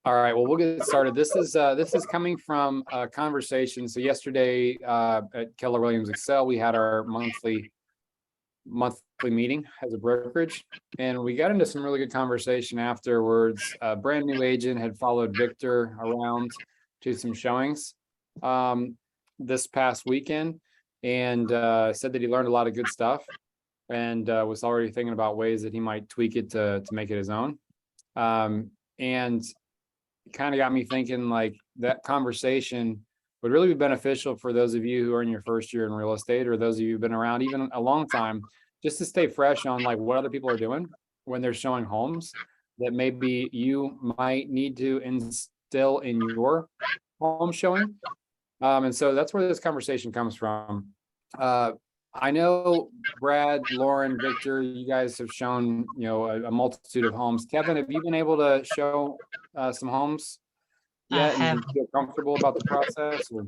All right, well, we'll get started. This is coming from a conversation. So yesterday at Keller Williams Excel, we had our monthly meeting as a brokerage, and we got into some really good conversation afterwards. A brand new agent had followed Victor around to some showings this past weekend, and said that he learned a lot of good stuff, and was already thinking about ways that he might tweak it to make it his own. And kind of got me thinking, like, that conversation would really be beneficial for those of you who are in your first year in real estate, or those of you who've been around even a long time, just to stay fresh on like what other people are doing when they're showing homes that maybe you might need to instill in your home showing. And so that's where this conversation comes from. I know Brad, Lauren, Victor, you guys have shown, a multitude of homes. Kevin, have you been able to show some homes yet and feel comfortable about the process? Or?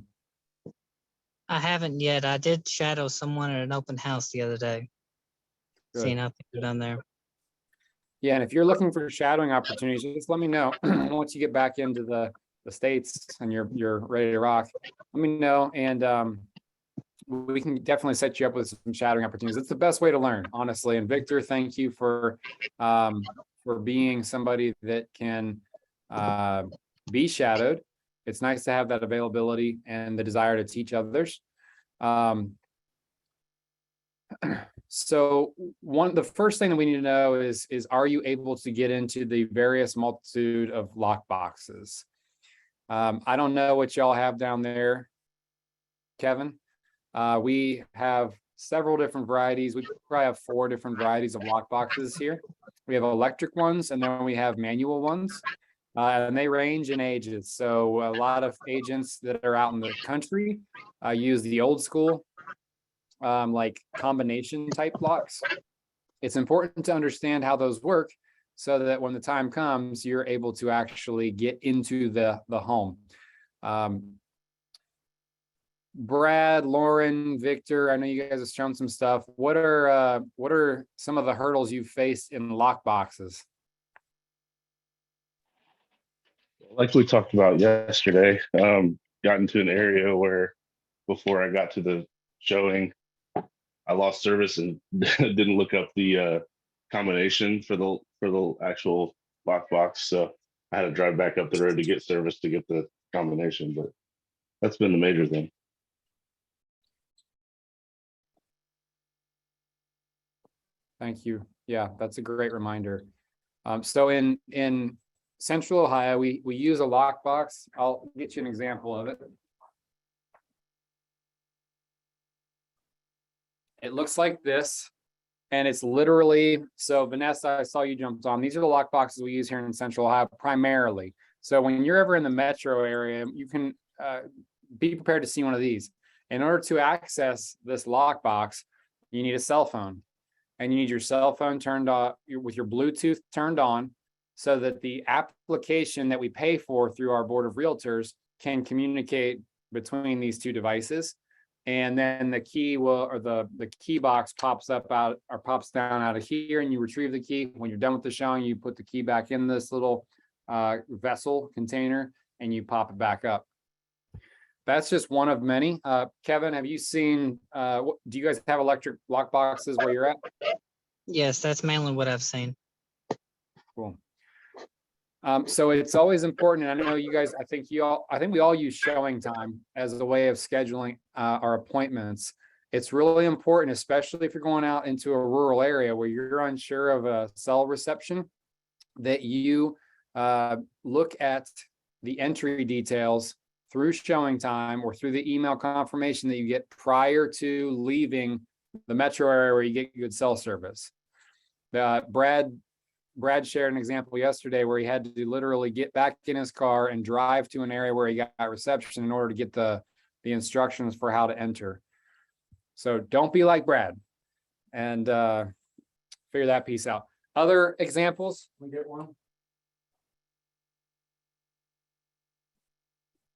I haven't yet. I did shadow someone at an open house the other day. Good. Seeing how things are done there. Yeah, and if you're looking for shadowing opportunities, just let me know. Once you get back into the States and you're ready to rock, let me know, and we can definitely set you up with some shadowing opportunities. It's the best way to learn, honestly. And Victor, thank you for being somebody that can be shadowed. It's nice to have that availability and the desire to teach others. So the first thing that we need to know is are you able to get into the various multitude of lock boxes? I don't know what y'all have down there, Kevin. We have several different varieties. We probably have 4 different varieties of lock boxes here. We have electric ones, and then we have manual ones, and they range in ages. So a lot of agents that are out in the country use the old school, like combination type locks. It's important to understand how those work so that when the time comes, you're able to actually get into the home. Brad, Lauren, Victor, I know you guys have shown some stuff. What are some of the hurdles you've faced in lock boxes? Like we talked about yesterday, got into an area where before I got to the showing, I lost service and didn't look up the combination for the actual lock box. So I had to drive back up the road to get service to get the combination, but that's been the major thing. Thank you. Yeah, that's a great reminder. So in Central Ohio, we use a lockbox. I'll get you an example of it. It looks like this, and it's literally, so Vanessa, I saw you jumped on. These are the lock boxes we use here in Central Ohio primarily. So when you're ever in the metro area, you can be prepared to see one of these. In order to access this lockbox, you need a cell phone. And you need your cell phone turned on with your Bluetooth turned on so that the application that we pay for through our board of realtors can communicate between these 2 devices. And then the key or the key box pops up out or pops down out of here, and you retrieve the key. When you're done with the showing, you put the key back in this little vessel container and you pop it back up. That's just one of many. Kevin, have you seen, do you guys have electric lock boxes where you're at? Yes, that's mainly what I've seen. Cool. So it's always important, and I know you guys, I think we all use showing time as a way of scheduling our appointments. It's really important, especially if you're going out into a rural area where you're unsure of a cell reception, that you look at the entry details through showing time or through the email confirmation that you get prior to leaving the metro area where you get good cell service. Brad shared an example yesterday where he had to literally get back in his car and drive to an area where he got reception in order to get the instructions for how to enter. So don't be like Brad and figure that piece out. Other examples? We get one.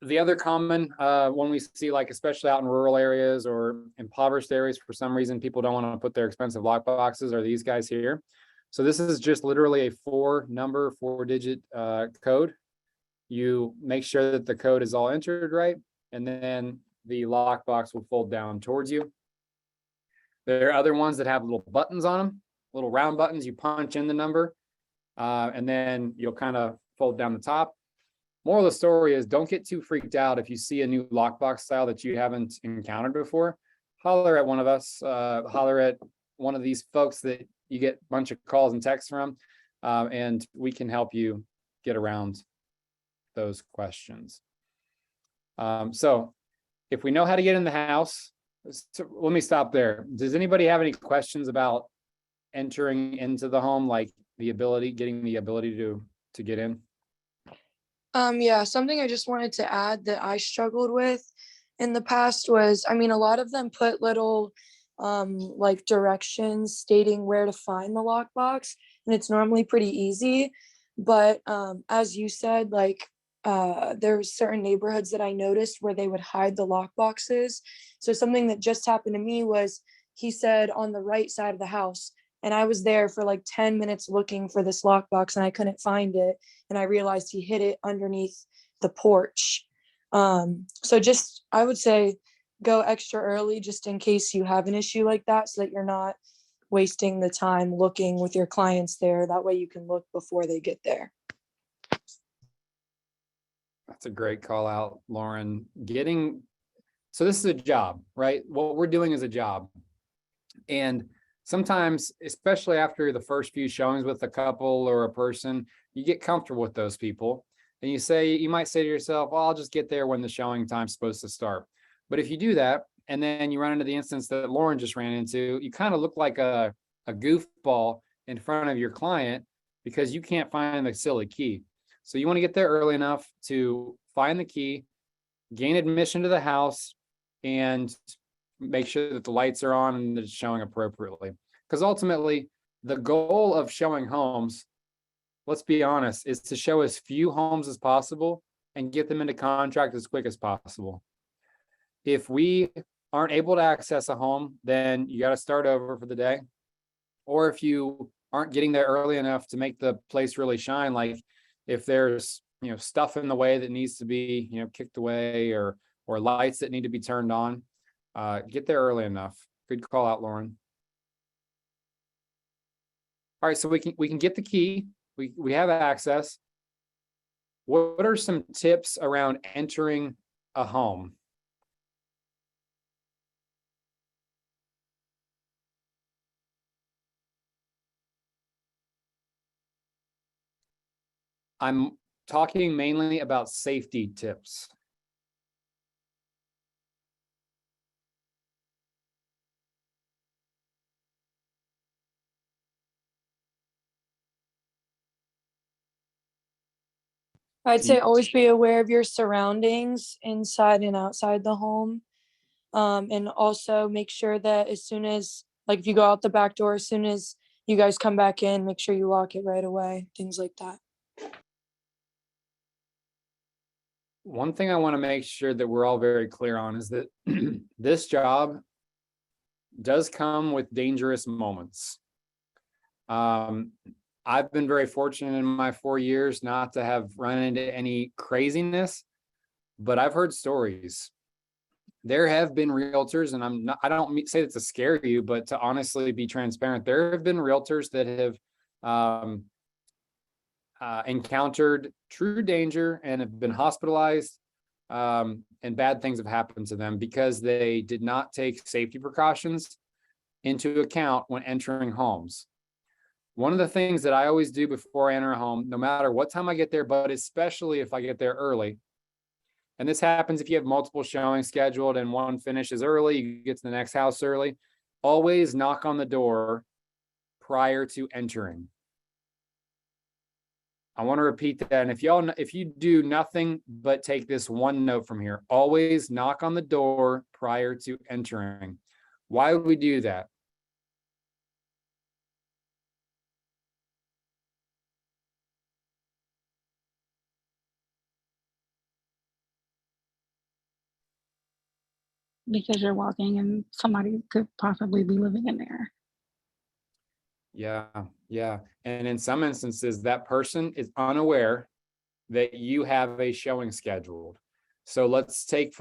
The other common one we see, like especially out in rural areas or impoverished areas, for some reason people don't want to put their expensive lock boxes, are these guys here. So this is just literally a 4-digit code. You make sure that the code is all entered right, and then the lockbox will fold down towards you. There are other ones that have little buttons on them, little round buttons. You punch in the number, and then you'll kind of fold down the top. Moral of the story is, don't get too freaked out if you see a new lockbox style that you haven't encountered before. Holler at one of us, holler at one of these folks that you get a bunch of calls and texts from, and we can help you get around those questions. So if we know how to get in the house, so let me stop there. Does anybody have any questions about entering into the home, like getting the ability to get in? Yeah, something I just wanted to add that I struggled with in the past was, I mean, a lot of them put little like directions stating where to find the lockbox, and it's normally pretty easy. But as you said, like there's certain neighborhoods that I noticed where they would hide the lockboxes. So something that just happened to me was, he said on the right side of the house, and I was there for like 10 minutes looking for this lockbox and I couldn't find it. And I realized he hid it underneath the porch. So just, I would say, go extra early just in case you have an issue like that, so that you're not wasting the time looking with your clients there. That way you can look before they get there. That's a great call out, Lauren. So this is a job, right? What we're doing is a job. And sometimes, especially after the first few showings with a couple or a person, you get comfortable with those people. And you might say to yourself, well, I'll just get there when the showing time's supposed to start. But if you do that, and then you run into the instance that Lauren just ran into, you kind of look like a goofball in front of your client because you can't find the silly key. So you want to get there early enough to find the key, gain admission to the house, and make sure that the lights are on and that it's showing appropriately. Because ultimately, the goal of showing homes, let's be honest, is to show as few homes as possible and get them into contract as quick as possible. If we aren't able to access a home, then you got to start over for the day. Or if you aren't getting there early enough to make the place really shine, like if there's stuff in the way that needs to be kicked away, or lights that need to be turned on, get there early enough. Good call out, Lauren. All right, so we can get the key. We have access. What are some tips around entering a home? I'm talking mainly about safety tips. I'd say always be aware of your surroundings inside and outside the home. And also make sure that as soon as, like if you go out the back door, as soon as you guys come back in, make sure you lock it right away, things like that. One thing I want to make sure that we're all very clear on is that this job does come with dangerous moments. I've been very fortunate in my 4 years not to have run into any craziness, but I've heard stories. There have been realtors, and I don't say that to scare you, but to honestly be transparent, there have been realtors that have encountered true danger and have been hospitalized, and bad things have happened to them because they did not take safety precautions into account when entering homes. One of the things that I always do before I enter a home, no matter what time I get there, but especially if I get there early, and this happens if you have multiple showings scheduled and one finishes early, you get to the next house early, always knock on the door prior to entering. I want to repeat that. And if you do nothing but take this one note from here, always knock on the door prior to entering. Why would we do that? Because you're walking and somebody could possibly be living in there. Yeah, yeah. And in some instances, that person is unaware that you have a showing scheduled. So let's take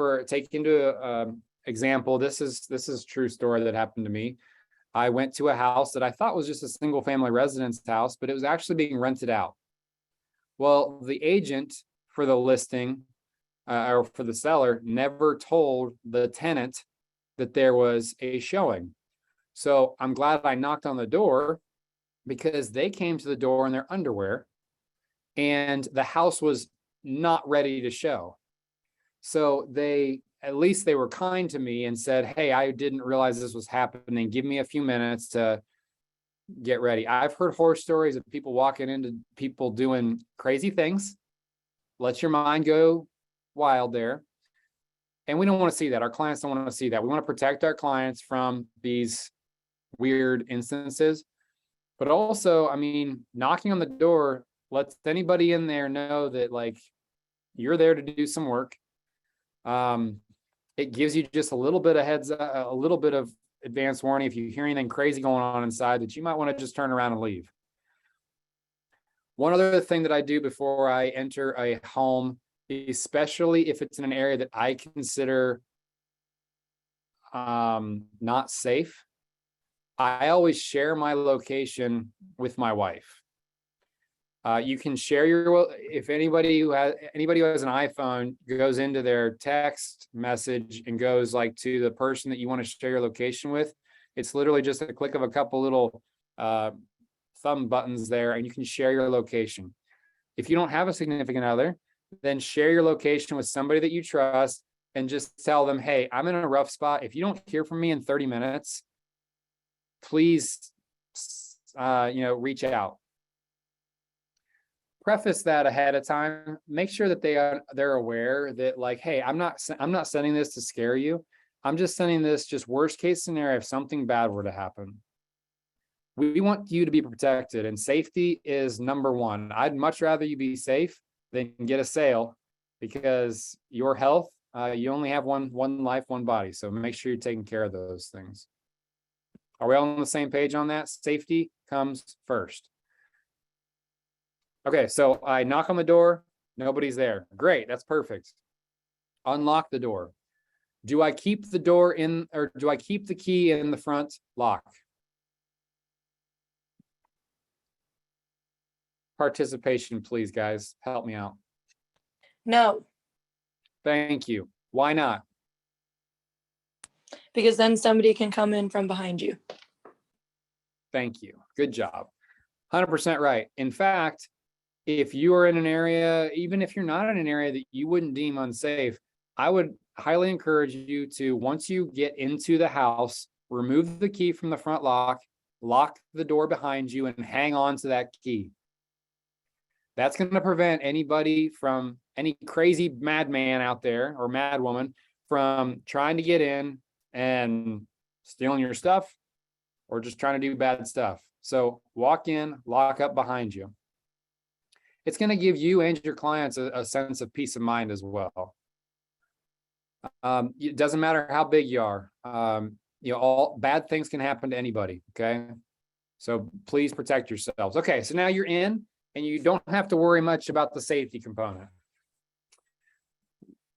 into example. This is a true story that happened to me. I went to a house that I thought was just a single family residence house, but it was actually being rented out. Well, the agent for the listing or for the seller never told the tenant that there was a showing. So I'm glad I knocked on the door because they came to the door in their underwear and the house was not ready to show. So at least they were kind to me and said, hey, I didn't realize this was happening. Give me a few minutes to get ready. I've heard horror stories of people walking into people doing crazy things. Let your mind go wild there. And we don't want to see that. Our clients don't want to see that. We want to protect our clients from these weird instances. But also, I mean, knocking on the door lets anybody in there know that like you're there to do some work. It gives you just a little bit of a little bit of advance warning if you hear anything crazy going on inside that you might want to just turn around and leave. One other thing that I do before I enter a home, especially if it's in an area that I consider not safe, I always share my location with my wife. You can share if anybody who has an iPhone goes into their text message and goes like to the person that you want to share your location with, it's literally just a click of a couple little thumb buttons there and you can share your location. If you don't have a significant other, then share your location with somebody that you trust and just tell them, hey, I'm in a rough spot. If you don't hear from me in 30 minutes, please, reach out. Preface that ahead of time. Make sure that they're aware that like, hey, I'm not sending this to scare you. I'm just sending this just worst case scenario if something bad were to happen. We want you to be protected, and safety is number one. I'd much rather you be safe than get a sale, because your health, you only have one life, one body. So make sure you're taking care of those things. Are we all on the same page on that? Safety comes first. Okay, so I knock on the door, nobody's there. Great, that's perfect. Unlock the door. Do I keep the door in, or do I keep the key in the front lock? Participation, please, guys. Help me out. No, Thank you. Why not? because then somebody can come in from behind you. Thank you. Good job. 100% right. In fact, if you are in an area, even if you're not in an area that you wouldn't deem unsafe, I would highly encourage you to, once you get into the house, remove the key from the front lock, lock the door behind you, and hang on to that key. That's going to prevent anybody from, any crazy madman out there or madwoman, from trying to get in and stealing your stuff or just trying to do bad stuff. So walk in, lock up behind you. It's going to give you and your clients a sense of peace of mind as well. It doesn't matter how big you are. All bad things can happen to anybody. Okay. So please protect yourselves. Okay. So now you're in and you don't have to worry much about the safety component.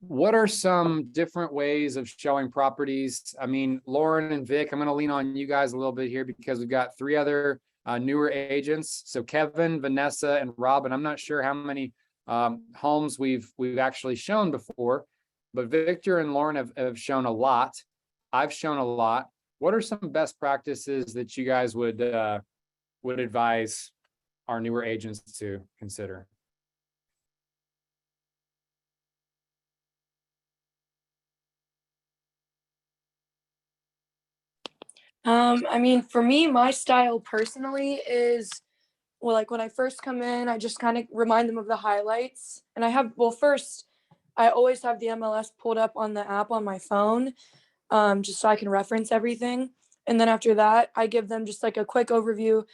What are some different ways of showing properties? I mean, Lauren and Vic, I'm going to lean on you guys a little bit here because we've got 3 other newer agents. So Kevin, Vanessa, and Robin. I'm not sure how many homes we've actually shown before, but Victor and Lauren have shown a lot. I've shown a lot. What are some best practices that you guys would advise our newer agents to consider? I mean, for me, my style personally is, well, like when I first come in, I just kind of remind them of the highlights. And first, I always have the MLS pulled up on the app on my phone, just so I can reference everything. And then after that, I give them just like a quick overview,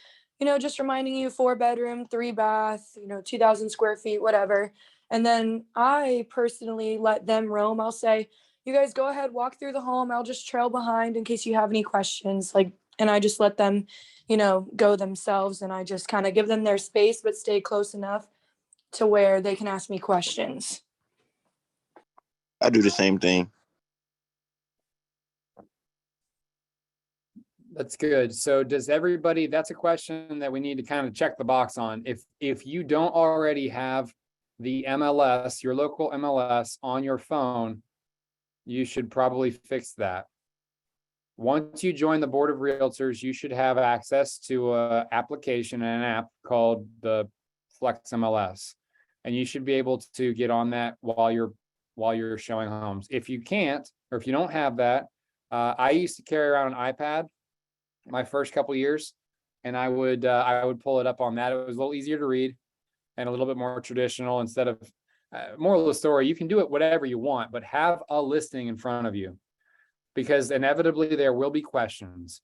just reminding you 4-bedroom, 3-bath, 2,000 square feet, whatever. And then I personally let them roam. I'll say, you guys go ahead, walk through the home. I'll just trail behind in case you have any questions. Like, and I just let them, go themselves, and I just kind of give them their space, but stay close enough to where they can ask me questions. I do the same thing. That's good. So does everybody, that's a question that we need to kind of check the box on. If you don't already have the MLS, your local MLS on your phone, you should probably fix that. Once you join the Board of Realtors, you should have access to an application and an app called the Flex MLS. And you should be able to get on that while you're showing homes. If you can't, or if you don't have that, I used to carry around an iPad my first couple years, and I would pull it up on that. It was a little easier to read and a little bit more traditional. Instead of moral of the story, you can do it whatever you want, but have a listing in front of you, because inevitably there will be questions.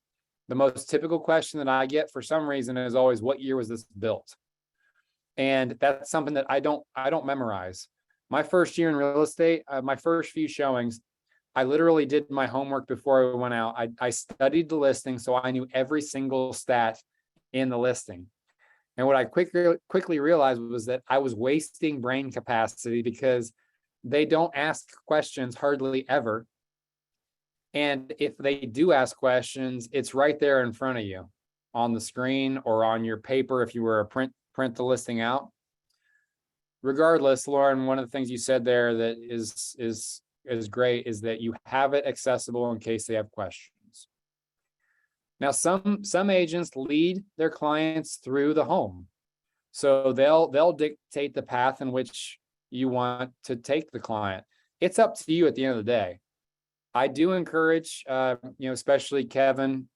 The most typical question that I get for some reason is always, what year was this built? And that's something that I don't memorize. My first year in real estate, my first few showings, I literally did my homework before I went out. I studied the listing, so I knew every single stat in the listing. And what I quickly realized was that I was wasting brain capacity, because they don't ask questions hardly ever. And if they do ask questions, it's right there in front of you on the screen or on your paper if you were a print the listing out. Regardless, Lauren, one of the things you said there that is great is that you have it accessible in case they have questions. Now, some agents lead their clients through the home, so they'll dictate the path in which you want to take the client. It's up to you at the end of the day. I do encourage, especially Kevin,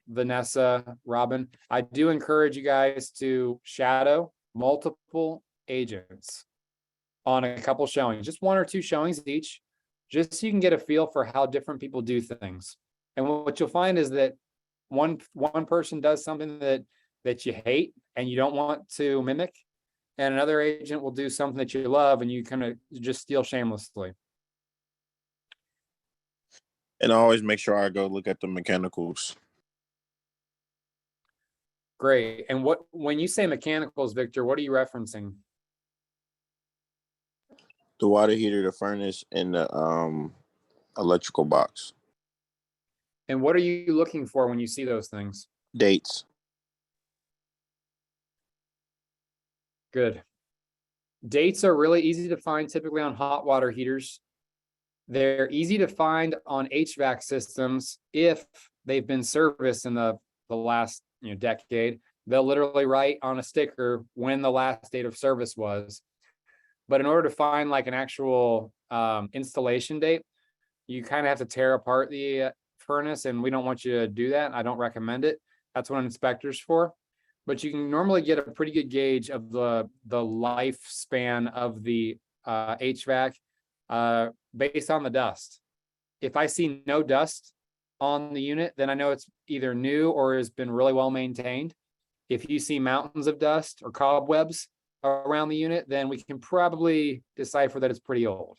Vanessa, Robin, I do encourage you guys to shadow multiple agents on a couple showings, just 1 or 2 showings each, just so you can get a feel for how different people do things. And what you'll find is that one person does something that you hate and you don't want to mimic, and another agent will do something that you love and you kind of just steal shamelessly. And I always make sure I go look at the mechanicals. Great. And when you say mechanicals, Victor, what are you referencing? The water heater, the furnace, and the electrical box. And what are you looking for when you see those things? Dates. Good. Dates are really easy to find typically on hot water heaters. They're easy to find on HVAC systems if they've been serviced in the last decade. They'll literally write on a sticker when the last date of service was. But in order to find like an actual installation date, you kind of have to tear apart the furnace, and we don't want you to do that. I don't recommend it. That's what an inspector's for. But you can normally get a pretty good gauge of the lifespan of the HVAC based on the dust. If I see no dust on the unit, then I know it's either new or has been really well maintained. If you see mountains of dust or cobwebs around the unit, then we can probably decipher that it's pretty old.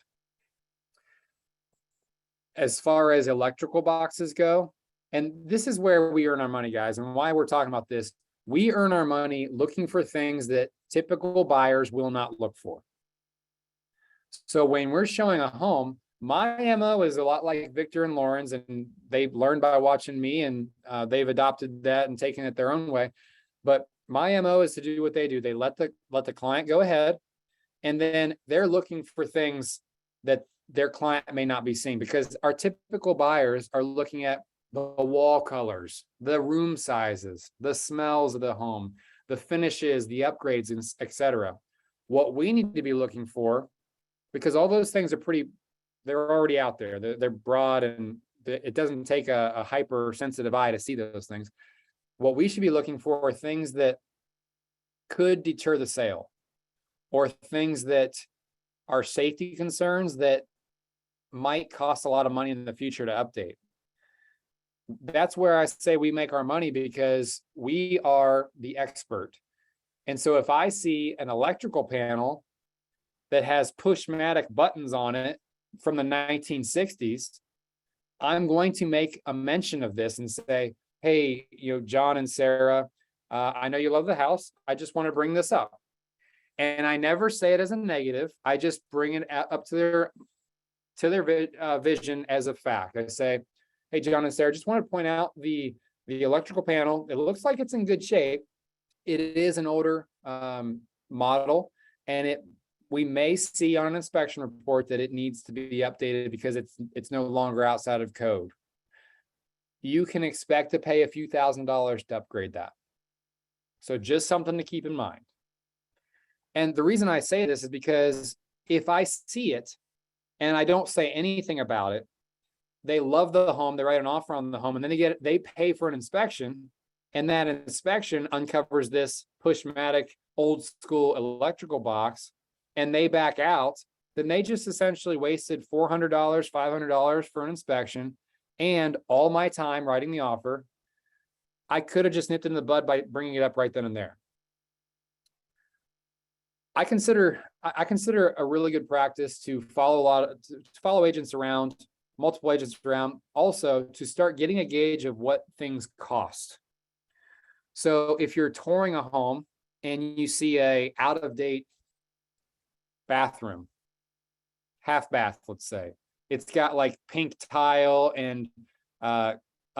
As far as electrical boxes go, and this is where we earn our money, guys, and why we're talking about this, we earn our money looking for things that typical buyers will not look for. So when we're showing a home, my MO is a lot like Victor and Lauren's, and they've learned by watching me, and they've adopted that and taken it their own way. But my MO is to do what they do. They let the client go ahead, and then they're looking for things that their client may not be seeing, because our typical buyers are looking at the wall colors, the room sizes, the smells of the home, the finishes, the upgrades, and etc. What we need to be looking for, because all those things are they're already out there. They're broad, and it doesn't take a hypersensitive eye to see those things. What we should be looking for are things that could deter the sale, or things that are safety concerns that might cost a lot of money in the future to update. That's where I say we make our money, because we are the expert. And so if I see an electrical panel that has pushmatic buttons on it from the 1960s, I'm going to make a mention of this and say, hey, John and Sarah, I know you love the house. I just want to bring this up. And I never say it as a negative. I just bring it up to their vision as a fact. I say, hey, John and Sarah, just want to point out the electrical panel. It looks like it's in good shape. It is an older model, and we may see on an inspection report that it needs to be updated because it's no longer outside of code. You can expect to pay a few $1,000s to upgrade that. So just something to keep in mind. And the reason I say this is because if I see it and I don't say anything about it, they love the home, they write an offer on the home, and then they pay for an inspection, and that inspection uncovers this Pushmatic old school electrical box, and they back out, then they just essentially wasted $400, $500 for an inspection, and all my time writing the offer. I could have just nipped it in the bud by bringing it up right then and there. I consider a really good practice to follow agents around, multiple agents around, also to start getting a gauge of what things cost. So if you're touring a home and you see a out of date bathroom, half bath, let's say, it's got like pink tile and a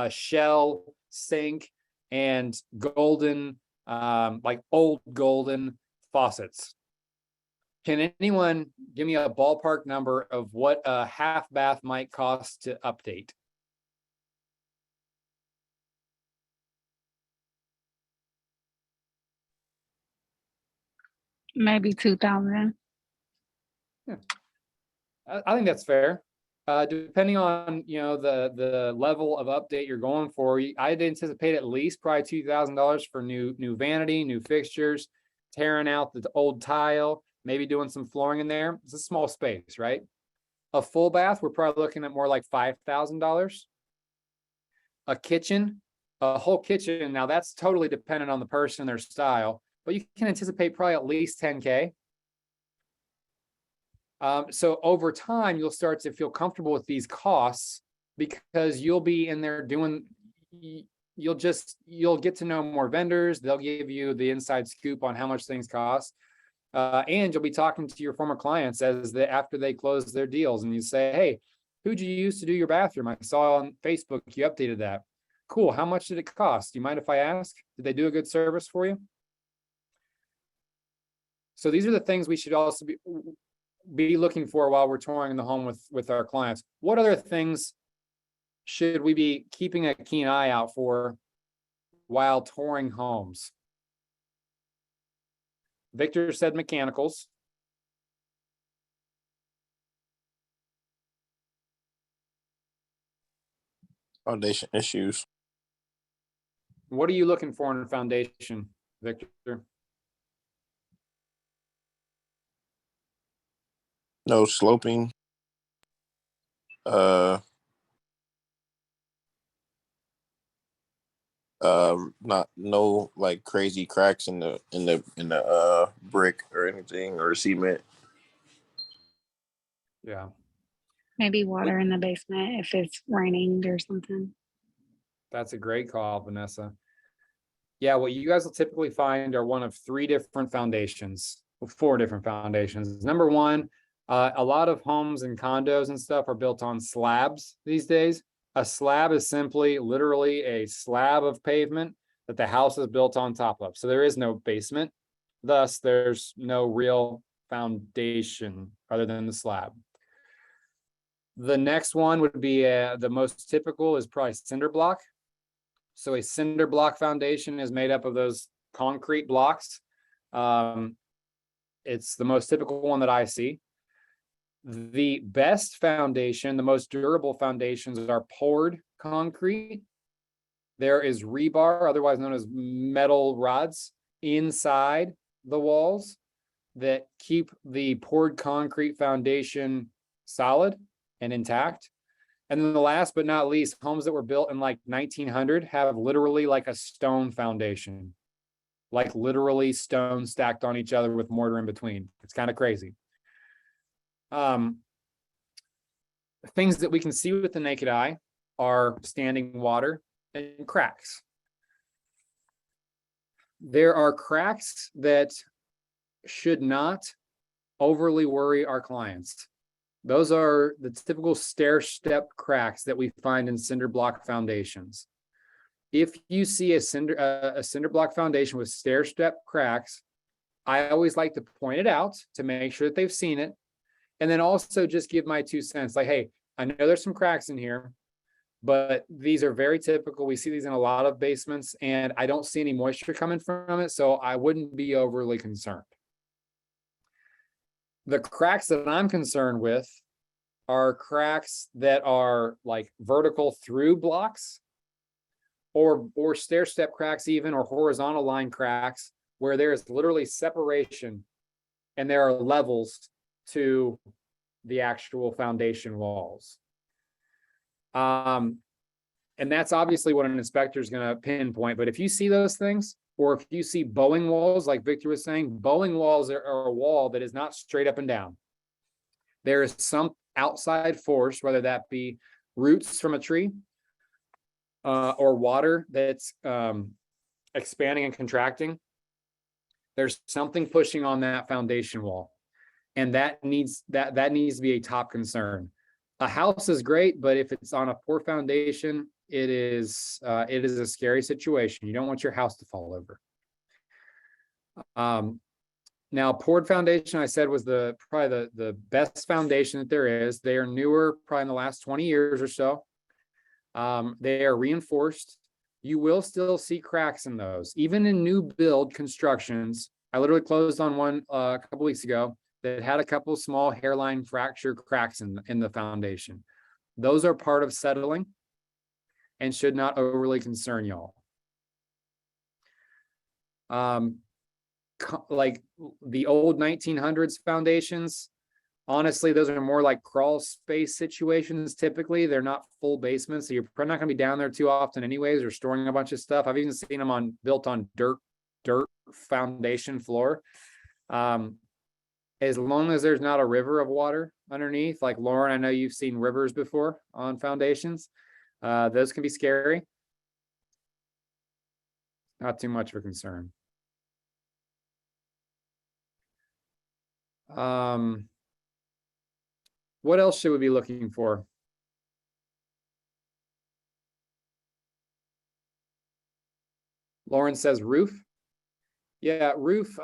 shell sink and golden, like old golden faucets. Can anyone give me a ballpark number of what a half bath might cost to update? Maybe 2,000. I think that's fair. Depending on the level of update you're going for, I'd anticipate at least probably $2,000 for new vanity, new fixtures, tearing out the old tile, maybe doing some flooring in there. It's a small space, right? A full bath, we're probably looking at more like $5,000. A kitchen, a whole kitchen. Now that's totally dependent on the person and their style, but you can anticipate probably at least 10K. So over time, you'll start to feel comfortable with these costs because you'll be in there you'll get to know more vendors. They'll give you the inside scoop on how much things cost. And you'll be talking to your former clients after they close their deals, and you say, hey, who'd you use to do your bathroom? I saw on Facebook you updated that. Cool. How much did it cost? Do you mind if I ask? Did they do a good service for you? So these are the things we should also be looking for while we're touring the home with our clients. What other things should we be keeping a keen eye out for while touring homes? Victor said mechanicals. Foundation issues. What are you looking for in a foundation, Victor? No sloping. Not no like crazy cracks in the brick or anything or cement. Yeah, Maybe water in the basement if it's raining or something. that's a great call, Vanessa. Yeah, what you guys will typically find are one of four different foundations. Number one, a lot of homes and condos and stuff are built on slabs these days. A slab is simply literally a slab of pavement that the house is built on top of. So there is no basement. Thus, there's no real foundation other than the slab. The next one would be the most typical is probably cinder block. So a cinder block foundation is made up of those concrete blocks. It's the most typical one that I see. The best foundation, the most durable foundations are poured concrete. There is rebar, otherwise known as metal rods, inside the walls that keep the poured concrete foundation solid and intact. And then the last but not least, homes that were built in like 1900 have literally like a stone foundation, like literally stone stacked on each other with mortar in between. It's kind of crazy. Things that we can see with the naked eye are standing water. and cracks. There are cracks that should not overly worry our clients. Those are the typical stair step cracks that we find in cinder block foundations. If you see a cinder block foundation with stair step cracks, I always like to point it out to make sure that they've seen it. And then also just give my 2 cents, like, hey, I know there's some cracks in here, but these are very typical. We see these in a lot of basements, and I don't see any moisture coming from it, so I wouldn't be overly concerned. The cracks that I'm concerned with are cracks that are like vertical through blocks, or stair step cracks even, or horizontal line cracks, where there is literally separation and there are levels to the actual foundation walls. And that's obviously what an inspector is going to pinpoint. But if you see those things, or if you see bowing walls, like Victor was saying, bowing walls are a wall that is not straight up and down. There is some outside force, whether that be roots from a tree, or water that's expanding and contracting. There's something pushing on that foundation wall, and that needs to be a top concern. A house is great, but if it's on a poor foundation, it is a scary situation. You don't want your house to fall over. Now, poured foundation, I said, was probably the best foundation that there is. They are newer, probably in the last 20 years or so. They are reinforced. You will still see cracks in those, even in new build constructions. I literally closed on one a couple weeks ago that had a couple small hairline fracture cracks in the foundation. Those are part of settling and should not overly concern y'all. Like the old 1900s foundations, honestly, those are more like crawl space situations. Typically, they're not full basements, so you're probably not going to be down there too often anyways, or storing a bunch of stuff. I've even seen them built on dirt foundation floor. As long as there's not a river of water underneath, like Lauren, I know you've seen rivers before on foundations. Those can be scary. Not too much of a concern. What else should we be looking for? Lauren says roof. Yeah, roof.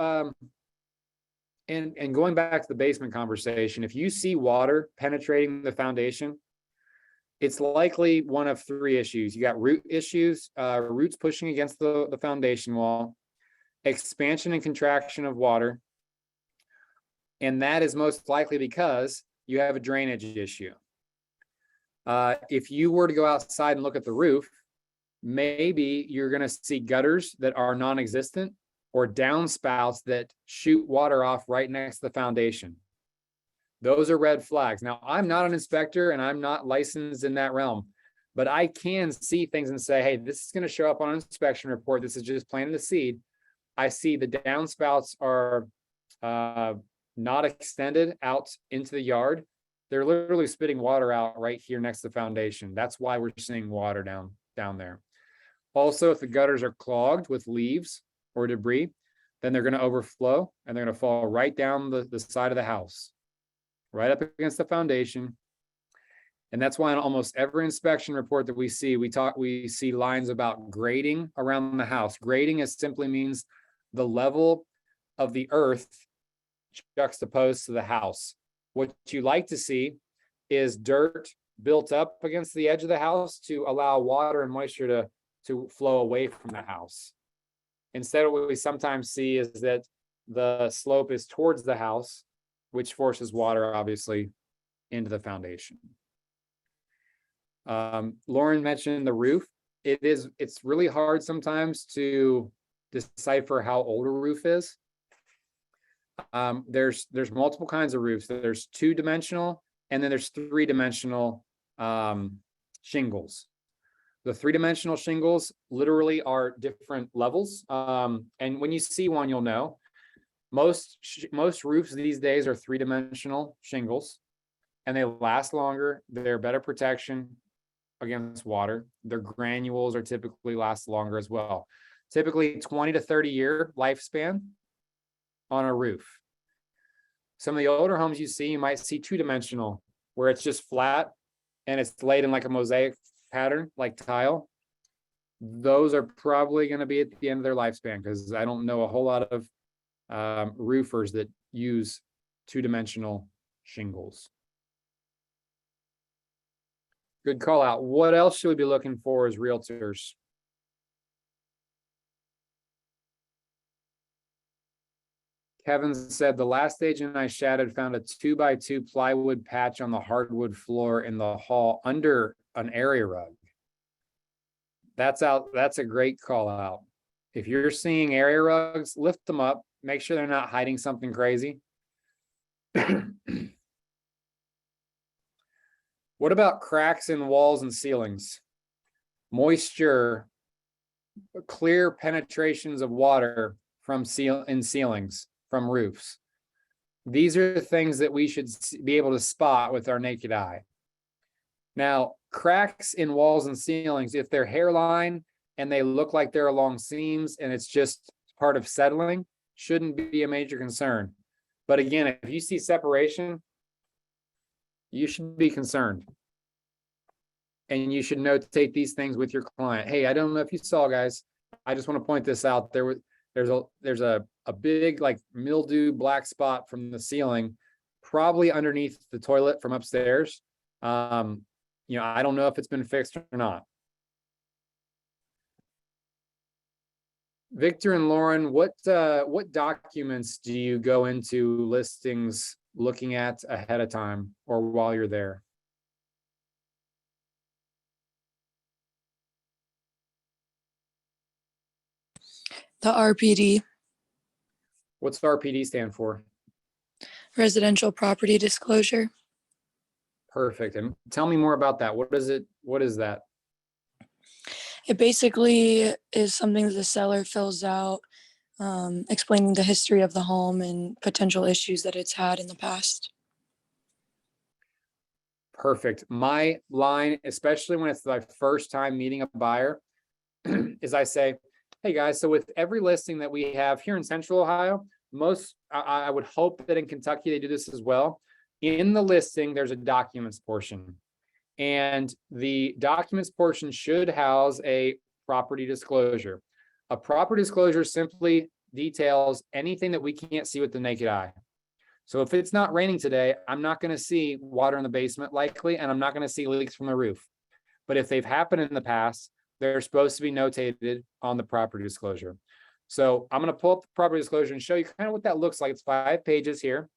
And going back to the basement conversation, if you see water penetrating the foundation, it's likely one of 3 issues. You got root issues, roots pushing against the foundation wall, expansion and contraction of water. And that is most likely because you have a drainage issue. If you were to go outside and look at the roof, maybe you're going to see gutters that are non-existent, or downspouts that shoot water off right next to the foundation. Those are red flags. Now, I'm not an inspector and I'm not licensed in that realm, but I can see things and say, hey, this is going to show up on an inspection report. This is just planting the seed. I see the downspouts are not extended out into the yard. They're literally spitting water out right here next to the foundation. That's why we're seeing water down there. Also, if the gutters are clogged with leaves or debris, then they're going to overflow and they're going to fall right down the side of the house, right up against the foundation. And that's why in almost every inspection report that we see, we see lines about grading around the house. Grading is simply means the level of the earth juxtaposed to the house. What you like to see is dirt built up against the edge of the house to allow water and moisture to flow away from the house. Instead, what we sometimes see is that the slope is towards the house, which forces water, obviously, into the foundation. Lauren mentioned the roof. It's really hard sometimes to decipher how old a roof is. There's multiple kinds of roofs. There's 2-dimensional, and then there's 3-dimensional shingles. The 3-dimensional shingles literally are different levels. And when you see one, you'll know. Most roofs these days are 3-dimensional shingles, and they last longer. They're better protection. against water. Their granules are typically last longer as well. Typically 20 to 30-year lifespan on a roof. Some of the older homes you see, you might see two-dimensional, where it's just flat and it's laid in like a mosaic pattern, like tile. Those are probably going to be at the end of their lifespan, because I don't know a whole lot of roofers that use two-dimensional shingles. Good call out. What else should we be looking for as realtors? Kevin said the last agent I shadowed found a 2x2 plywood patch on the hardwood floor in the hall under an area rug. That's a great call out. If you're seeing area rugs, lift them up, make sure they're not hiding something crazy. What about cracks in walls and ceilings? Moisture, clear penetrations of water from ceilings, from roofs. These are the things that we should be able to spot with our naked eye. Now, cracks in walls and ceilings, if they're hairline and they look like they're along seams and it's just part of settling, shouldn't be a major concern. But again, if you see separation, you should be concerned. And you should notate these things with your client. Hey, I don't know if you saw, guys, I just want to point this out. There's a big like mildew black spot from the ceiling, probably underneath the toilet from upstairs. I don't know if it's been fixed or not. Victor and Lauren, what documents do you go into listings looking at ahead of time or while you're there? The RPD, What's RPD stand for? residential property disclosure. Perfect. And tell me more about that. What is it? What is that? It basically is something that the seller fills out, explaining the history of the home and potential issues that it's had in the past. Perfect. My line, especially when it's my first time meeting a buyer, is I say, hey guys, so with every listing that we have here in Central Ohio, I would hope that in Kentucky they do this as well. In the listing, there's a documents portion. And the documents portion should house a property disclosure. A property disclosure simply details anything that we can't see with the naked eye. So if it's not raining today, I'm not going to see water in the basement likely, and I'm not going to see leaks from the roof. But if they've happened in the past, they're supposed to be notated on the property disclosure. So I'm going to pull up the property disclosure and show you kind of what that looks like. It's 5 pages here.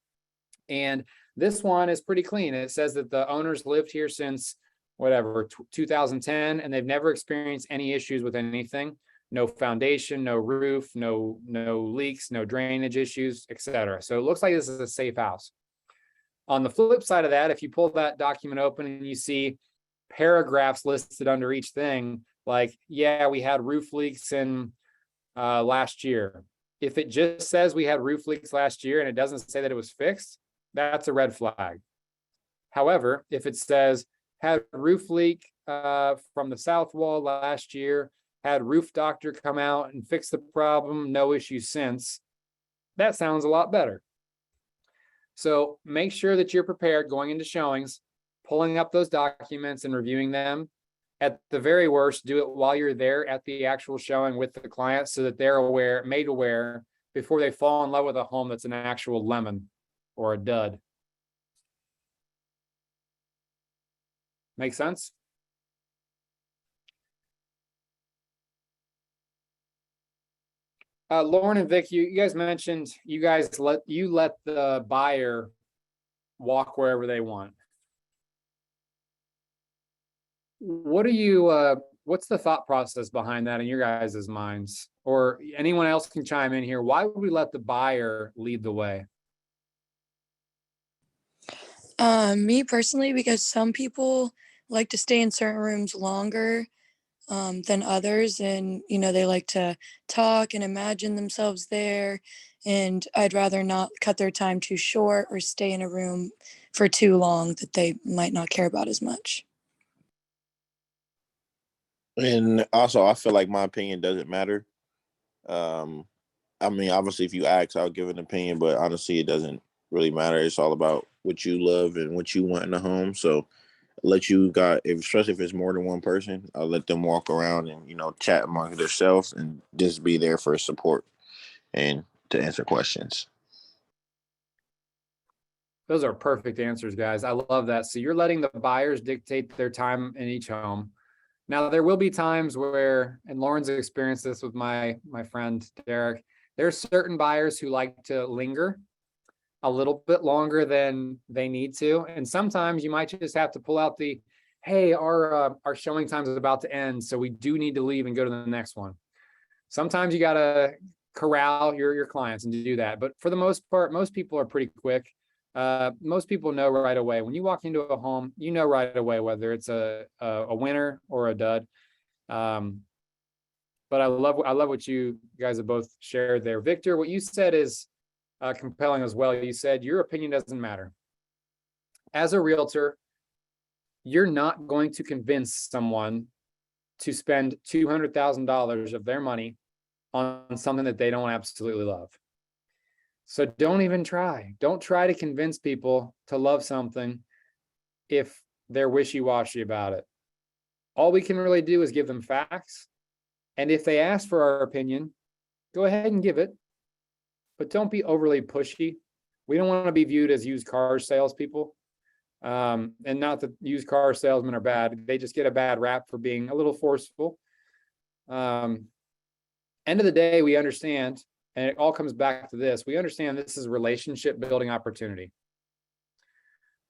And this one is pretty clean. It says that the owners lived here since 2010, and they've never experienced any issues with anything. No foundation, no roof, no leaks, no drainage issues, etc. So it looks like this is a safe house. On the flip side of that, if you pull that document open and you see paragraphs listed under each thing, like, yeah, we had roof leaks in last year. If it just says we had roof leaks last year and it doesn't say that it was fixed, that's a red flag. However, if it says had roof leak from the south wall last year, had roof doctor come out and fix the problem, no issues since, that sounds a lot better. So make sure that you're prepared going into showings, pulling up those documents and reviewing them. At the very worst, do it while you're there at the actual showing with the client so that they're made aware before they fall in love with a home that's an actual lemon or a dud. Make sense? Lauren and Vic, you guys mentioned you let the buyer walk wherever they want. What's the thought process behind that in your guys' minds? Or anyone else can chime in here. Why would we let the buyer lead the way? Me personally, because some people like to stay in certain rooms longer than others, and they like to talk and imagine themselves there, and I'd rather not cut their time too short or stay in a room for too long that they might not care about as much. And also, I feel like my opinion doesn't matter. I mean, obviously, if you ask, I'll give an opinion, but honestly, it doesn't really matter. It's all about what you love and what you want in a home. So, let you got, if, especially if it's more than one person, I'll let them walk around and chat among themselves and just be there for support and to answer questions. Those are perfect answers, guys. I love that. So you're letting the buyers dictate their time in each home. Now, there will be times where, and Lauren's experienced this with my friend Derek, there's certain buyers who like to linger a little bit longer than they need to. And sometimes you might just have to pull out the, hey, our showing time is about to end, so we do need to leave and go to the next one. Sometimes you got to corral your clients and do that. But for the most part, most people are pretty quick. Most people know right away. When you walk into a home, you know right away whether it's a winner or a dud. But I love what you guys have both shared there. Victor, what you said is compelling as well. You said your opinion doesn't matter. As a realtor, you're not going to convince someone to spend $200,000 of their money on something that they don't absolutely love. So don't even try. Don't try to convince people to love something if they're wishy-washy about it. All we can really do is give them facts. And if they ask for our opinion, go ahead and give it. But don't be overly pushy. We don't want to be viewed as used car salespeople. And not that used car salesmen are bad. They just get a bad rap for being a little forceful. End of the day, we understand, and it all comes back to this. We understand this is a relationship building opportunity.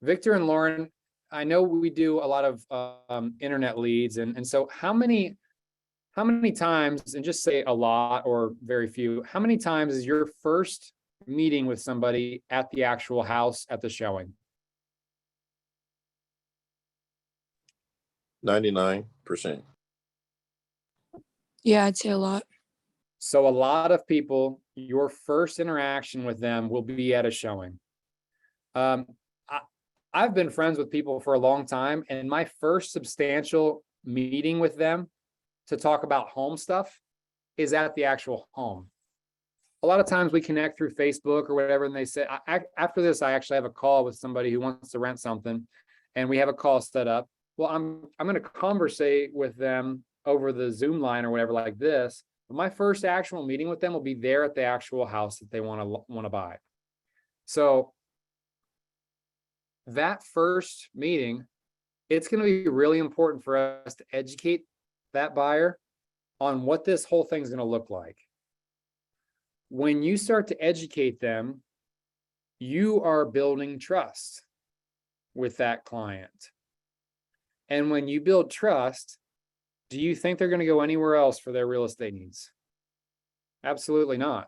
Victor and Lauren, I know we do a lot of internet leads. And so how many times, and just say a lot or very few, how many times is your first meeting with somebody at the actual house at the showing? 99%. Yeah, I'd say a lot. So a lot of people, your first interaction with them will be at a showing. I've been friends with people for a long time, and my first substantial meeting with them to talk about home stuff is at the actual home. A lot of times we connect through Facebook or whatever, and they say, after this, I actually have a call with somebody who wants to rent something, and we have a call set up. Well, I'm going to conversate with them over the Zoom line or whatever like this. But my first actual meeting with them will be there at the actual house that they want to buy. So that first meeting, it's going to be really important for us to educate that buyer on what this whole thing's going to look like. When you start to educate them, you are building trust with that client. And when you build trust, do you think they're going to go anywhere else for their real estate needs? Absolutely not.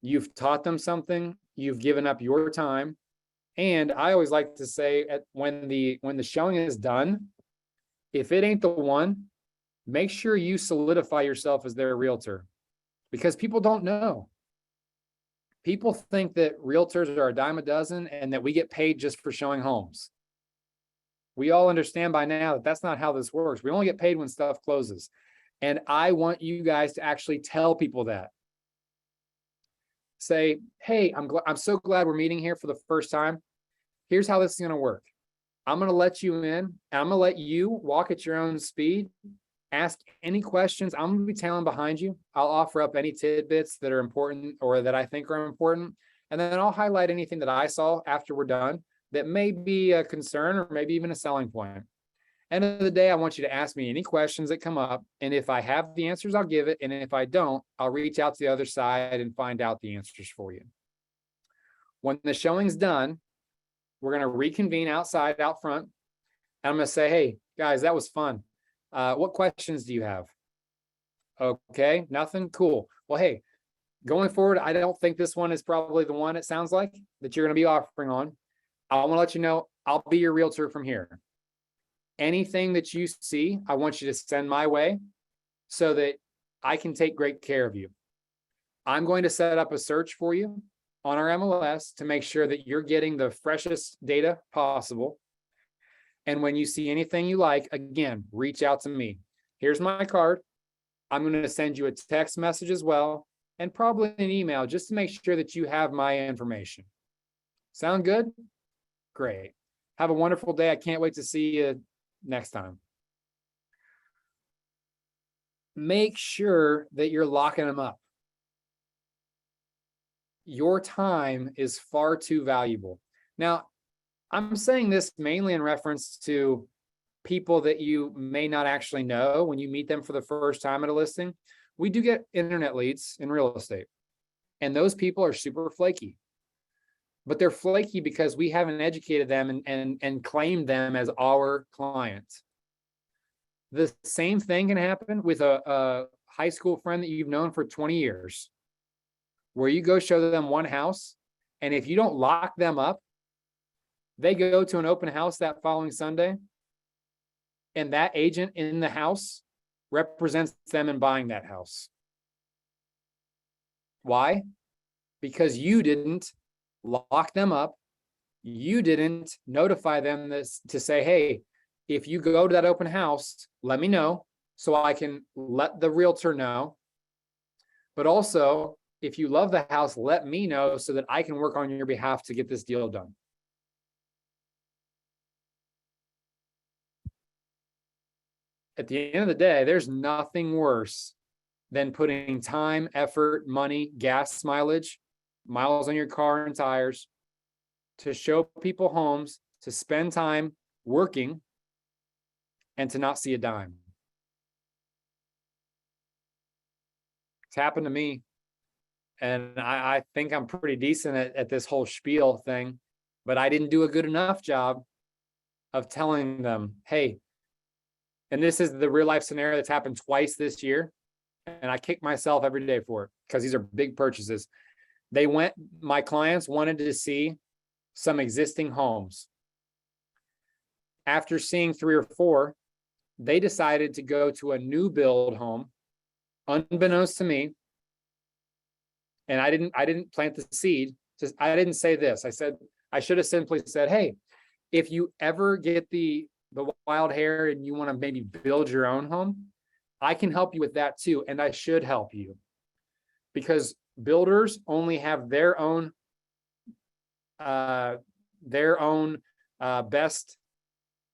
You've taught them something, you've given up your time. And I always like to say, when the showing is done, if it ain't the one, make sure you solidify yourself as their realtor, because people don't know. People think that realtors are a dime a dozen and that we get paid just for showing homes. We all understand by now that that's not how this works. We only get paid when stuff closes. And I want you guys to actually tell people that. Say, hey, I'm so glad we're meeting here for the first time. Here's how this is going to work. I'm going to let you in, and I'm going to let you walk at your own speed. Ask any questions. I'm going to be tailing behind you. I'll offer up any tidbits that are important or that I think are important. And then I'll highlight anything that I saw after we're done that may be a concern or maybe even a selling point. End of the day, I want you to ask me any questions that come up. And if I have the answers, I'll give it. And if I don't, I'll reach out to the other side and find out the answers for you. When the showing's done, we're going to reconvene outside, out front. And I'm going to say, hey, guys, that was fun. What questions do you have? Okay, nothing? Cool. Well, hey, going forward, I don't think this one is probably the one, it sounds like, that you're going to be offering on. I want to let you know, I'll be your realtor from here. Anything that you see, I want you to send my way so that I can take great care of you. I'm going to set up a search for you on our MLS to make sure that you're getting the freshest data possible. And when you see anything you like, again, reach out to me. here's my card. I'm going to send you a text message as well, and probably an email just to make sure that you have my information. Sound good? Great. Have a wonderful day. I can't wait to see you next time. Make sure that you're locking them up. Your time is far too valuable. Now, I'm saying this mainly in reference to people that you may not actually know when you meet them for the first time at a listing. We do get internet leads in real estate, and those people are super flaky. But they're flaky because we haven't educated them and claimed them as our clients. The same thing can happen with a high school friend that you've known for 20 years, where you go show them one house, and if you don't lock them up, they go to an open house that following Sunday, and that agent in the house represents them in buying that house. Why? Because you didn't lock them up. You didn't notify them this to say, hey, if you go to that open house, let me know so I can let the realtor know. But also, if you love the house, let me know so that I can work on your behalf to get this deal done. At the end of the day, there's nothing worse than putting time, effort, money, gas mileage, miles on your car and tires to show people homes, to spend time working, and to not see a dime. It's happened to me. And I think I'm pretty decent at this whole spiel thing, but I didn't do a good enough job of telling them, hey, and this is the real life scenario that's happened twice this year. And I kick myself every day for it because these are big purchases. My clients wanted to see some existing homes. After seeing 3 or 4, they decided to go to a new build home, unbeknownst to me. And I didn't plant the seed. I didn't say this. I should have simply said, hey, if you ever get the wild hair and you want to maybe build your own home, I can help you with that too. And I should help you, because builders only have their own best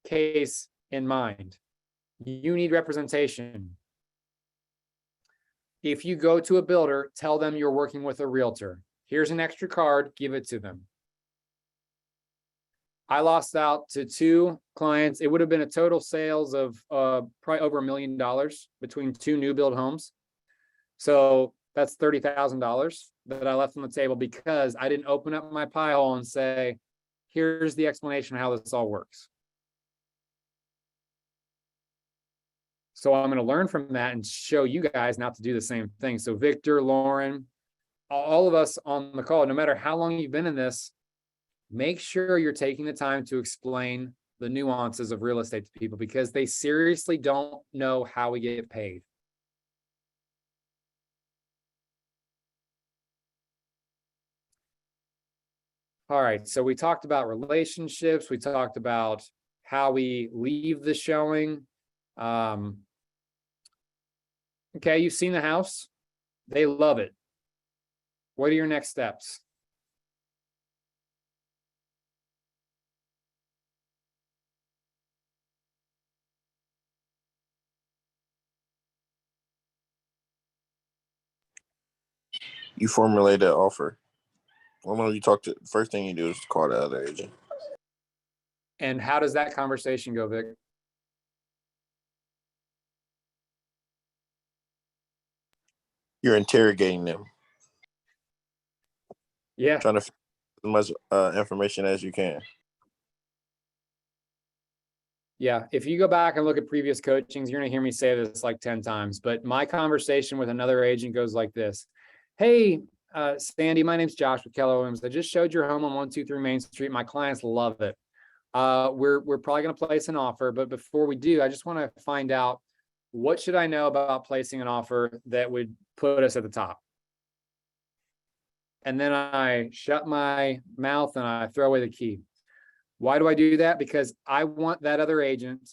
case in mind. You need representation. If you go to a builder, tell them you're working with a realtor. Here's an extra card, give it to them. I lost out to 2 clients. It would have been a total sales of probably over $1 million between 2 new build homes. So that's $30,000 that I left on the table because I didn't open up my pie hole and say, here's the explanation of how this all works. So I'm going to learn from that and show you guys not to do the same thing. So Victor, Lauren, all of us on the call, no matter how long you've been in this, make sure you're taking the time to explain the nuances of real estate to people, because they seriously don't know how we get paid. All right, so we talked about relationships. We talked about how we leave the showing. Okay, you've seen the house. They love it. What are your next steps? You formulate an offer. Well, you talk to, first thing you do is call the other agent. And how does that conversation go, Vic? You're interrogating them. Yeah. Trying to as much information as you can. Yeah. If you go back and look at previous coachings, you're going to hear me say this like 10 times, but my conversation with another agent goes like this. Hey, Sandy, my name's Josh with Keller Williams. I just showed your home on 123 Main Street. My clients love it. We're probably going to place an offer, but before we do, I just want to find out, what should I know about placing an offer that would put us at the top? And then I shut my mouth and I throw away the key. Why do I do that? Because I want that other agent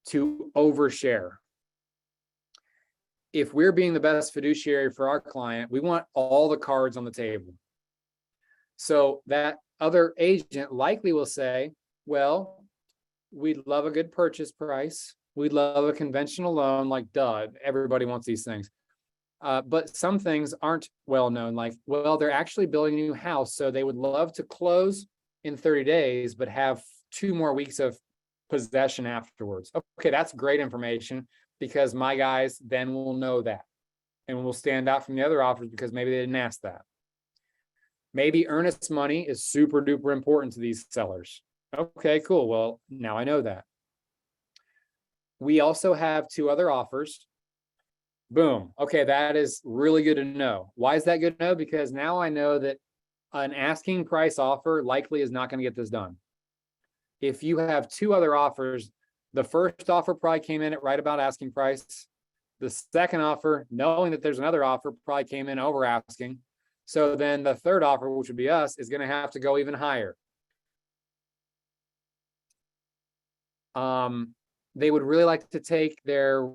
to overshare. if we're being the best fiduciary for our client, we want all the cards on the table. So that other agent likely will say, well, we'd love a good purchase price. We'd love a conventional loan, like duh, everybody wants these things. But some things aren't well known, like, well, they're actually building a new house, so they would love to close in 30 days, but have 2 more weeks of possession afterwards. Okay, that's great information, because my guys then will know that and will stand out from the other offers because maybe they didn't ask that. Maybe earnest money is super duper important to these sellers. Okay, cool. Well, now I know that. We also have 2 other offers. Boom. Okay, that is really good to know. Why is that good to know? Because now I know that an asking price offer likely is not going to get this done. If you have 2 other offers, the first offer probably came in at right about asking price. The second offer, knowing that there's another offer, probably came in over asking. So then the third offer, which would be us, is going to have to go even higher. They would really like to take their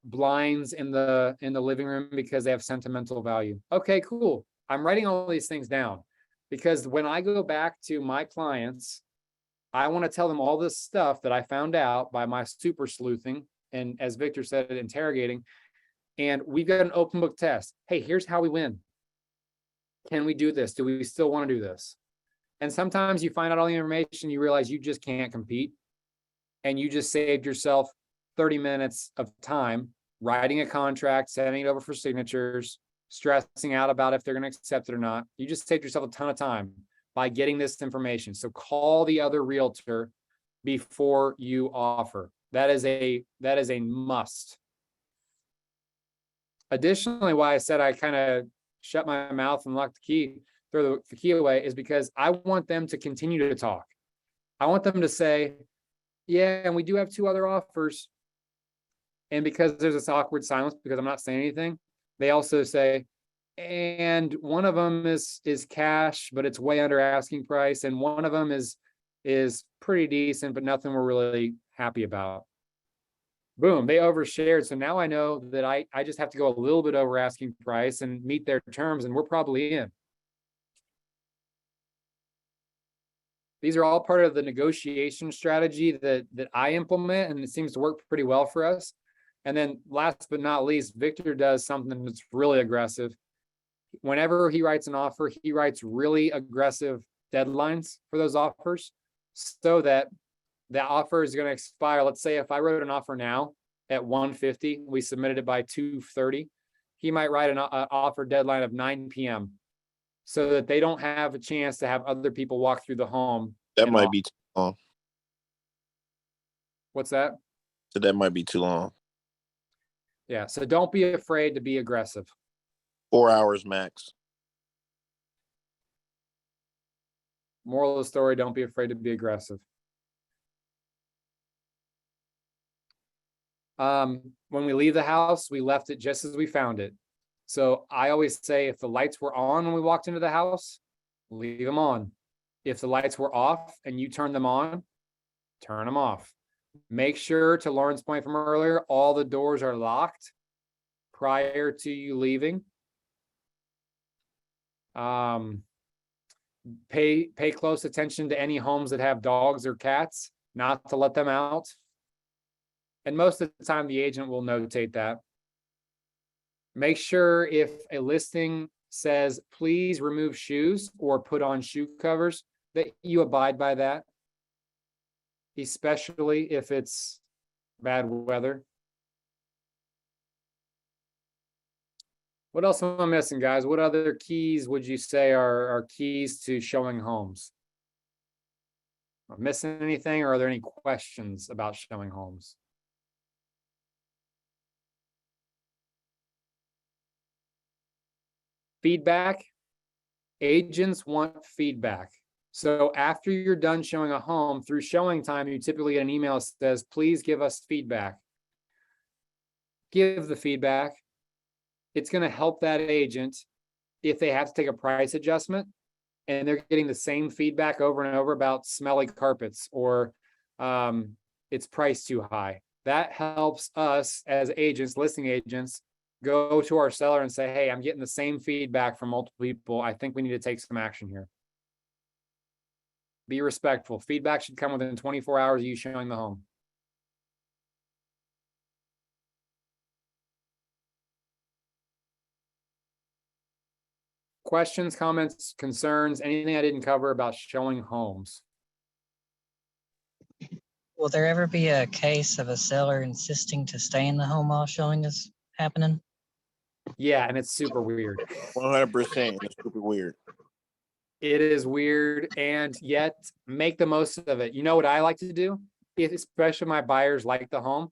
blinds in the living room because they have sentimental value. Okay, cool. I'm writing all these things down because when I go back to my clients, I want to tell them all this stuff that I found out by my super sleuthing and, as Victor said, interrogating. And we've got an open book test. Hey, here's how we win. Can we do this? Do we still want to do this? And sometimes you find out all the information, you realize you just can't compete. And you just saved yourself 30 minutes of time writing a contract, sending it over for signatures, stressing out about if they're going to accept it or not. You just saved yourself a ton of time by getting this information. So call the other realtor before you offer. That is a must. Additionally, why I said I kind of shut my mouth and lock the key, throw the key away, is because I want them to continue to talk. I want them to say, yeah, and we do have 2 other offers. And because there's this awkward silence because I'm not saying anything, they also say, and one of them is cash, but it's way under asking price. And one of them is pretty decent, but nothing we're really happy about. Boom, they overshared. So now I know that I just have to go a little bit over asking price and meet their terms, and we're probably in. These are all part of the negotiation strategy that I implement, and it seems to work pretty well for us. And then last but not least, Victor does something that's really aggressive. Whenever he writes an offer, he writes really aggressive deadlines for those offers so that the offer is going to expire. Let's say if I wrote an offer now at 150, we submitted it by 2:30, he might write an offer deadline of 9 p.m. so that they don't have a chance to have other people walk through the home. That might be too long. What's that? So that might be too long. Yeah, so don't be afraid to be aggressive. 4 hours max. Moral of the story, don't be afraid to be aggressive. When we leave the house, we left it just as we found it. So I always say if the lights were on when we walked into the house, leave them on. If the lights were off and you turned them on, turn them off. Make sure, to Lauren's point from earlier, all the doors are locked prior to you leaving. Pay close attention to any homes that have dogs or cats, not to let them out. And most of the time, the agent will notate that. Make sure if a listing says, please remove shoes or put on shoe covers, that you abide by that, especially if it's bad weather. What else am I missing, guys? What other keys would you say are keys to showing homes? Am I missing anything, or are there any questions about showing homes? Feedback. Agents want feedback. So after you're done showing a home, through showing time, you typically get an email that says, please give us feedback. Give the feedback. It's going to help that agent if they have to take a price adjustment and they're getting the same feedback over and over about smelly carpets or it's priced too high. That helps us as agents, listing agents, go to our seller and say, hey, I'm getting the same feedback from multiple people. I think we need to take some action here. Be respectful. Feedback should come within 24 hours of you showing the home. Questions, comments, concerns, anything I didn't cover about showing homes? Will there ever be a case of a seller insisting to stay in the home while showing is happening? Yeah, and it's super weird. 100%. It's super weird. It is weird, and yet make the most of it. You know what I like to do? If especially my buyers like the home,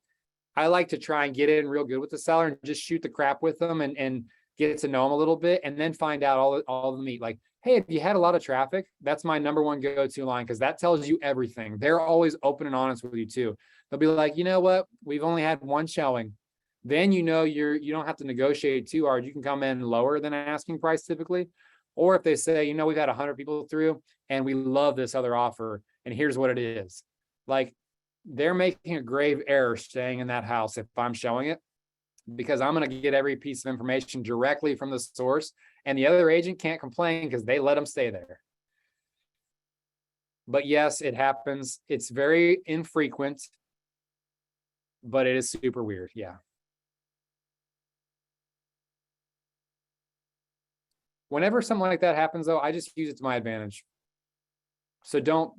I like to try and get in real good with the seller and just shoot the crap with them and get to know them a little bit, and then find out all the meat. Like, hey, if you had a lot of traffic, that's my number one go-to line, because that tells you everything. They're always open and honest with you too. They'll be like, you know what? We've only had one showing. Then you know you don't have to negotiate too hard. You can come in lower than asking price typically. Or if they say, you know, we've had 100 people through and we love this other offer, and here's what it is. Like, they're making a grave error staying in that house if I'm showing it, because I'm going to get every piece of information directly from the source, and the other agent can't complain because they let them stay there. But yes, it happens. It's very infrequent, but it is super weird. Yeah. Whenever something like that happens, though, I just use it to my advantage. So don't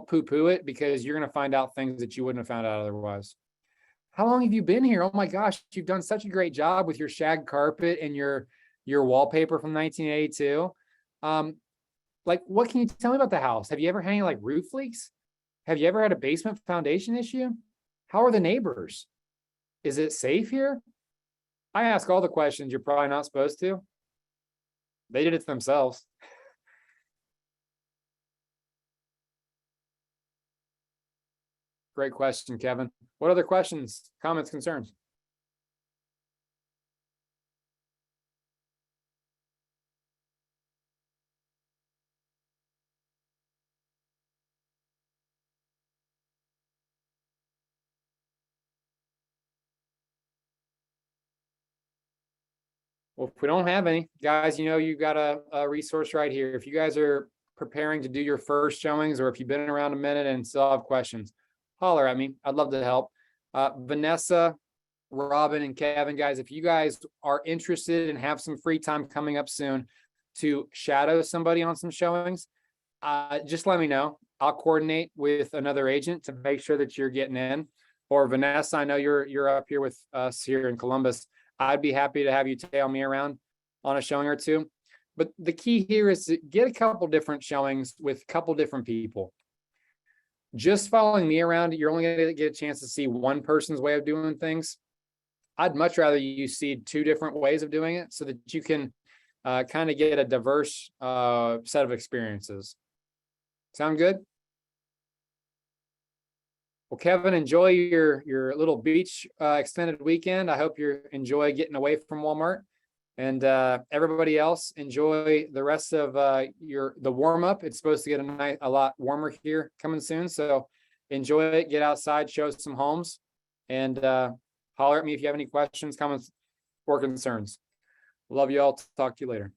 poo-poo it, because you're going to find out things that you wouldn't have found out otherwise. How long have you been here? Oh my gosh, you've done such a great job with your shag carpet and your wallpaper from 1982. Like, what can you tell me about the house? Have you ever had any like roof leaks? Have you ever had a basement foundation issue? How are the neighbors? Is it safe here? I ask all the questions you're probably not supposed to. They did it to themselves. Great question, Kevin. What other questions, comments, concerns? Well, if we don't have any, guys, you know, you got a resource right here. If you guys are preparing to do your first showings, or if you've been around a minute and still have questions, holler at me. I'd love to help. Vanessa, Robin, and Kevin, guys, if you guys are interested and have some free time coming up soon to shadow somebody on some showings, just let me know. I'll coordinate with another agent to make sure that you're getting in. Or Vanessa, I know you're up here with us here in Columbus. I'd be happy to have you tail me around on a showing or two. But the key here is to get a couple different showings with a couple different people. Just following me around, you're only going to get a chance to see one person's way of doing things. I'd much rather you see two different ways of doing it, so that you can kind of get a diverse set of experiences. Sound good? Well, Kevin, enjoy your little beach extended weekend. I hope you enjoy getting away from Walmart. And everybody else, enjoy the rest of the warm up. It's supposed to get a lot warmer here coming soon. So enjoy it, get outside, show some homes, and holler at me if you have any questions, comments, or concerns. Love you all. Talk to you later.